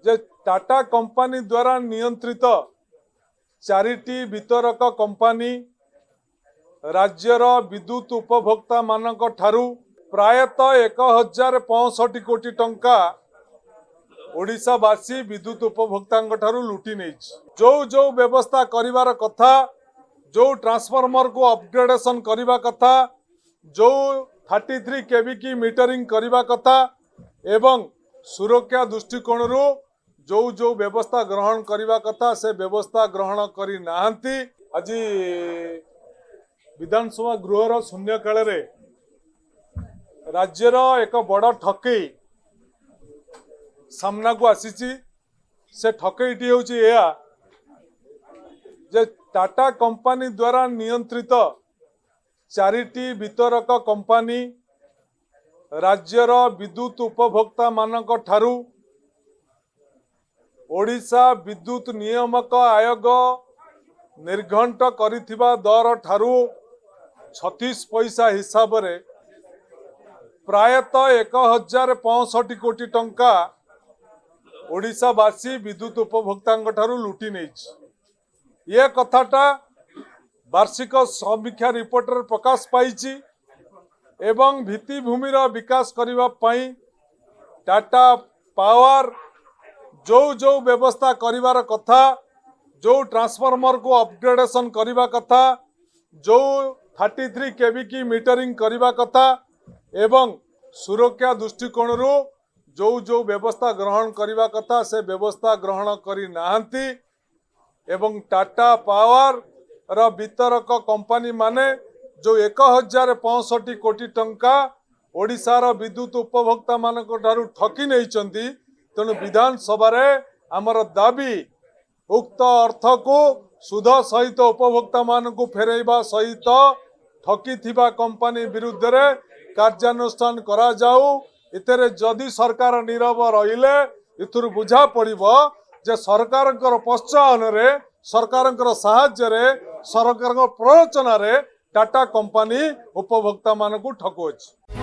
जे Tata company द्वारा नियंत्रित charity वितरक कंपनी राज्यर विद्युत उपभोक्ता मानक ठारू प्रायतः 1065 कोटी टंका ओडिशावासी विद्युत उपभोक्ता ठारू लुटी नहीं। जो जो व्यवस्था करिवार कथा, जो ट्रांसफॉर्मर को अपग्रेडेशन करिवा कथा, जो 33 केवी की मीटरिंग करिवा कथा एवं सुरक्षा दृष्टिकोण जो जो व्यवस्था ग्रहण करिवा कथा से व्यवस्था ग्रहण करी नाहंती। आज विधानसभा गृहर शून्यकाल राज्यर एक बड़ ठकई सामना को आसी। से ठकईटी हूँ जे टाटा कंपनी द्वारा नियंत्रित चारिटी वितरक कंपनी राज्यर विद्युत उपभोक्ता मानक ठारू ओडिशा विद्युत नियामक आयोग निर्घंट करिथिबा दर ठारू 36 पैसा हिसाब रे प्रायतः 1065 कोटी टंका ओडिशावासी विद्युत उपभोक्ता ठारू लुटी नहीं। ये कथाटा वार्षिक समीक्षा रिपोर्ट रे प्रकाश पाई एवं भित्तिभूमिर विकास करिवा पई टाटा पावर जो जो व्यवस्था करिवार कथा, जो ट्रांसफॉर्मर को अपग्रेडेशन करिवा कथा, जो 33 केवी की मीटरिंग करिवा कथा एवं सुरक्षा दृष्टिकोण जो जो व्यवस्था ग्रहण करिवा कथा से व्यवस्था ग्रहण करी नाहंती एवं टाटा पावर रा वितरक कंपनी माने जो 1065 कोटी टंका ओडिशार विद्युत उपभोक्ता मानक ठारू ठकी नहीं। तेणु विधानसभा आमर दाबी उक्त अर्थ को सुध सहित उपभोक्ता मानक फेरइबा सहित ठकी थिबा कंपनी विरुद्ध रे कार्यानुष्ठान करा जाऊ। इतरे जदि सरकार नीरव रहिले इथुर बुझा पड़िबो जे सरकार प्रोत्साहन रे, सरकार साहाय्य रे, सरकार प्ररोचना रे टाटा कंपनी उपभोक्ता मानक ठकुअछि।